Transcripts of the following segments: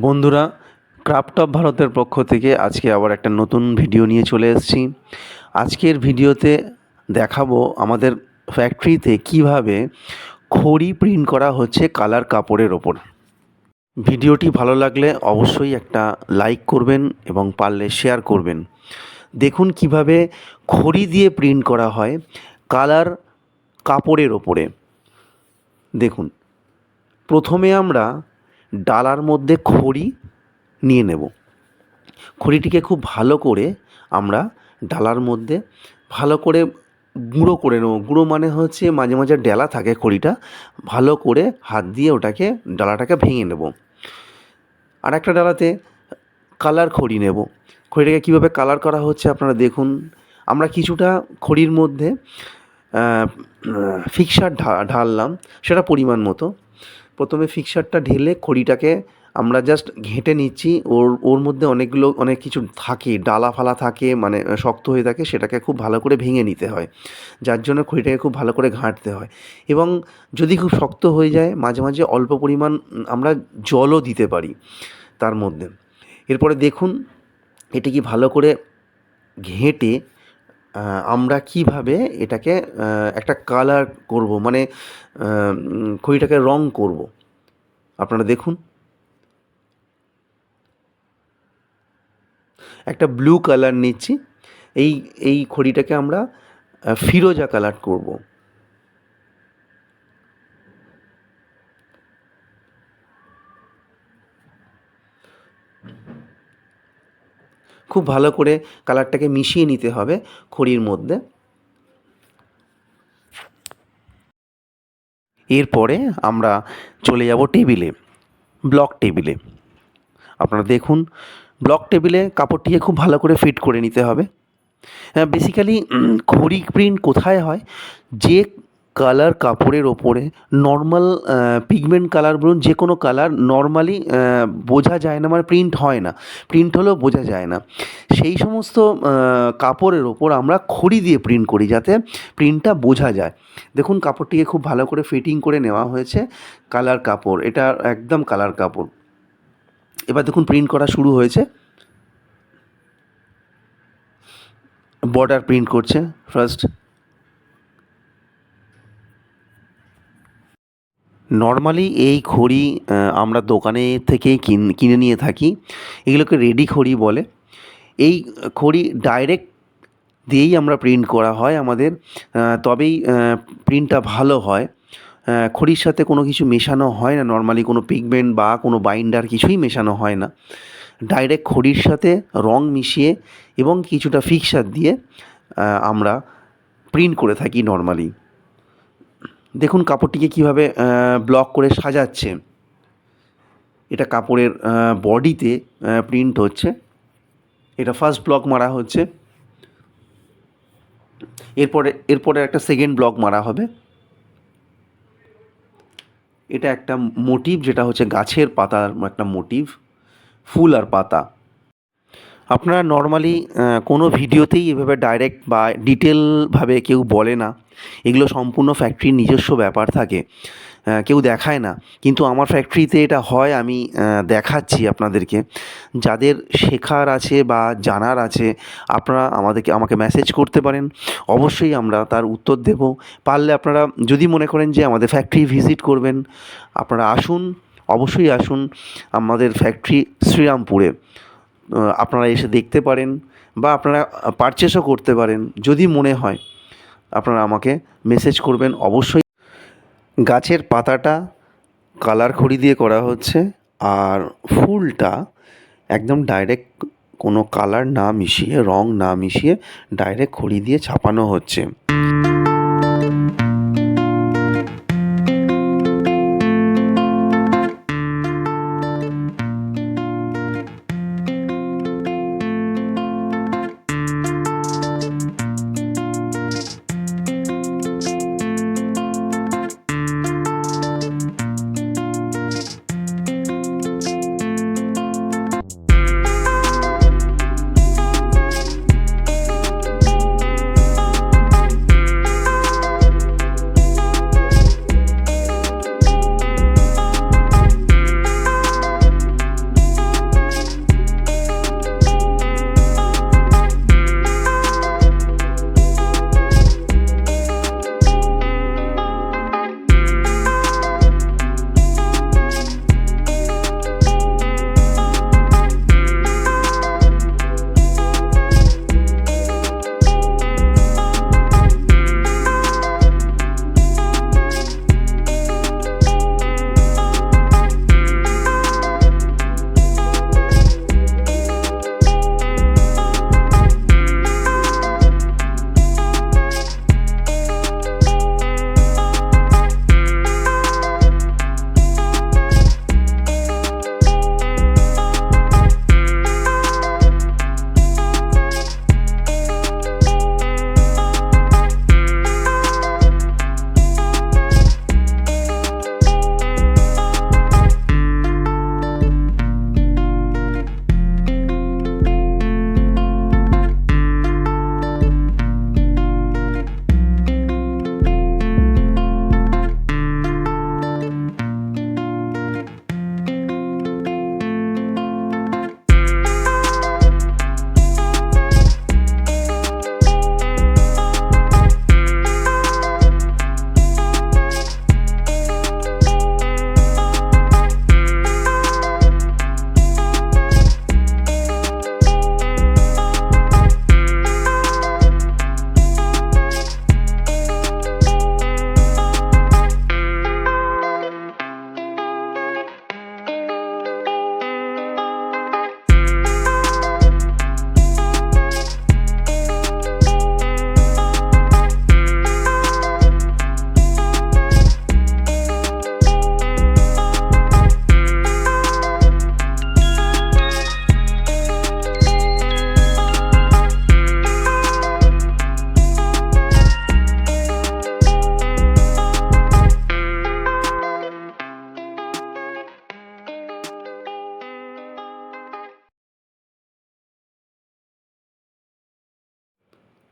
বন্ধুরা, craft of ভারতের পক্ষ থেকে আজকে আবার একটা নতুন ভিডিও নিয়ে চলে এসেছি। আজকের ভিডিওতে দেখাবো আমাদের ফ্যাক্টরিতে কিভাবে খড়ি প্রিন্ট করা হচ্ছে কালার কাপড়ের ওপর। ভিডিওটি ভালো লাগলে অবশ্যই একটা লাইক করবেন এবং পারলে শেয়ার করবেন। দেখুন কিভাবে খড়ি দিয়ে প্রিন্ট করা হয় কালার কাপড়ের ওপরে। দেখুন, প্রথমে আমরা ডালার মধ্যে খড়ি নিয়ে নেব। খড়িটিকে খুব ভালো করে আমরা ডালার মধ্যে ভালো করে গুঁড়ো করে নেব। গুঁড়ো মানে হচ্ছে মাঝে মাঝে ডেলা থাকে, খড়িটা ভালো করে হাত দিয়ে ওটাকে ডালাটাকে ভেঙে নেব। আর একটা ডালাতে কালার খড়ি নেব। খড়িটাকে কীভাবে কালার করা হচ্ছে আপনারা দেখুন। আমরা কিছুটা খড়ির মধ্যে ফিক্সার ঢাললাম, সেটা পরিমাণ মতো। প্রথমে ফিক্সারটা ঢেলে খড়িটাকে আমরা জাস্ট ঘেঁটে নিচ্ছি। ওর মধ্যে অনেক কিছু থাকে, ডালা ফালা থাকে, মানে শক্ত হয়ে থাকে, সেটাকে খুব ভালো করে ভেঙে নিতে হয়, যার জন্য খড়িটাকে খুব ভালো করে ঘাঁটতে হয়। এবং যদি খুব শক্ত হয়ে যায় মাঝে মাঝে অল্প পরিমাণ আমরা জলও দিতে পারি তার মধ্যে। এরপরে দেখুন এটিকে ভালো করে ঘেঁটে আমরা কিভাবে এটাকে একটা কালার করব, মানে খড়িটাকে রং করব। আপনারা দেখুন, একটা ব্লু কালার নিচ্ছি। এই খড়িটাকে আমরা ফিরোজা কালার করব। খুব ভালো করে কালারটাকে মিশিয়ে নিতে হবে খড়ির মধ্যে। এরপরে আমরা চলে যাব টেবিলে, ব্লক টেবিলে। আপনারা দেখুন, ব্লক টেবিলে কাপড়টিকে খুব ভালো করে ফিট করে নিতে হবে। বেসিক্যালি খড়ি প্রিন্ট কোথায় হয়? যে কালার কাপড়ের ওপরে নর্মাল পিগমেন্ট কালার বলুন, যে কোনো কালার নর্মালি বোঝা যায় না, মানে প্রিন্ট হয় না, প্রিন্ট হলেও বোঝা যায় না, সেই সমস্ত কাপড়ের ওপর আমরা খড়ি দিয়ে প্রিন্ট করি যাতে প্রিন্টটা বোঝা যায়। দেখুন কাপড়টিকে খুব ভালো করে ফিটিং করে নেওয়া হয়েছে। কালার কাপড়, এটা একদম কালার কাপড়। এবার দেখুন প্রিন্ট করা শুরু হয়েছে। বর্ডার প্রিন্ট করছে ফার্স্ট। নর্মালি এই খড়ি আমরা দোকানে থেকেই কিনে নিয়ে থাকি। এগুলোকে রেডি খড়ি বলে। এই খড়ি ডাইরেক্ট দিয়েই আমরা প্রিন্ট করা হয় আমাদের, তবেই প্রিন্টটা ভালো হয়। খড়ির সাথে কোনো কিছু মেশানো হয় না, নর্মালি কোনো পিগমেন্ট বা কোনো বাইন্ডার কিছুই মেশানো হয় না। ডাইরেক্ট খড়ির সাথে রং মিশিয়ে এবং কিছুটা ফিক্সার দিয়ে আমরা প্রিন্ট করে থাকি নর্মালি। দেখুন কাপড়টিকে কীভাবে ব্লক করে সাজাচ্ছে। এটা কাপড়ের বডিতে প্রিন্ট হচ্ছে। এটা ফার্স্ট ব্লক মারা হচ্ছে। এরপরে একটা সেকেন্ড ব্লক মারা হবে। এটা একটা মোটিভ, যেটা হচ্ছে গাছের পাতার একটা মোটিভ, ফুল আর পাতা। আপনারা নর্মালি কোনো ভিডিওতেই এভাবে ডাইরেক্ট বা ডিটেলভাবে কেউ বলে না। এগুলো সম্পূর্ণ ফ্যাক্টরির নিজস্ব ব্যাপার থাকে, কেউ দেখায় না। কিন্তু আমার ফ্যাক্টরিতে এটা হয়, আমি দেখাচ্ছি আপনাদেরকে। যাদের শেখার আছে বা জানার আছে আপনারা আমাকে মেসেজ করতে পারেন, অবশ্যই আমরা তার উত্তর দেব। পারলে আপনারা যদি মনে করেন যে আমাদের ফ্যাক্টরি ভিজিট করবেন, আপনারা আসুন, অবশ্যই আসুন আমাদের ফ্যাক্টরি শ্রীরামপুরে। আপনারা এসে দেখতে পারেন বা আপনারা পারচেসও করতে পারেন। যদি মনে হয় আপনারা আমাকে মেসেজ করবেন অবশ্যই। গাছের পাতাটা কালার খড়ি দিয়ে করা হচ্ছে, আর ফুলটা একদম ডাইরেক্ট কোনো কালার না মিশিয়ে, রং না মিশিয়ে ডাইরেক্ট খড়ি দিয়ে ছাপানো হচ্ছে।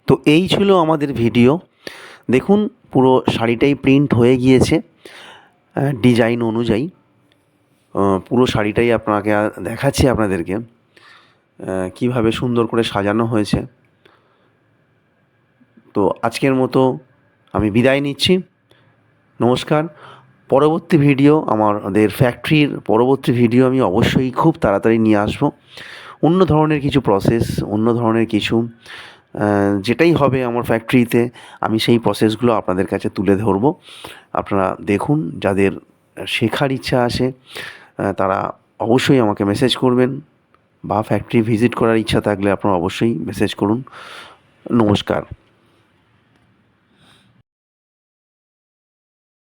তো এই ছিল আমাদের ভিডিও। দেখুন পুরো শাড়িটাই প্রিন্ট হয়ে গিয়েছে ডিজাইন অনুযায়ী। পুরো শাড়িটাই আপনাকে দেখাচ্ছি আপনাদেরকে কীভাবে সুন্দর করে সাজানো হয়েছে। তো আজকের মতো আমি বিদায় নিচ্ছি। নমস্কার। পরবর্তী ভিডিও, আমাদের ফ্যাক্টরির পরবর্তী ভিডিও আমি অবশ্যই খুব তাড়াতাড়ি নিয়ে আসবো। অন্য ধরনের কিছু প্রসেস, অন্য ধরনের কিছু যেটাই হবে আমার ফ্যাক্টরিতে, আমি সেই প্রসেসগুলো আপনাদের কাছে তুলে ধরবো। আপনারা দেখুন, যাদের শেখার ইচ্ছা আছে তারা অবশ্যই আমাকে মেসেজ করবেন, বা ফ্যাক্টরি ভিজিট করার ইচ্ছা থাকলে আপনারা অবশ্যই মেসেজ করুন। নমস্কার।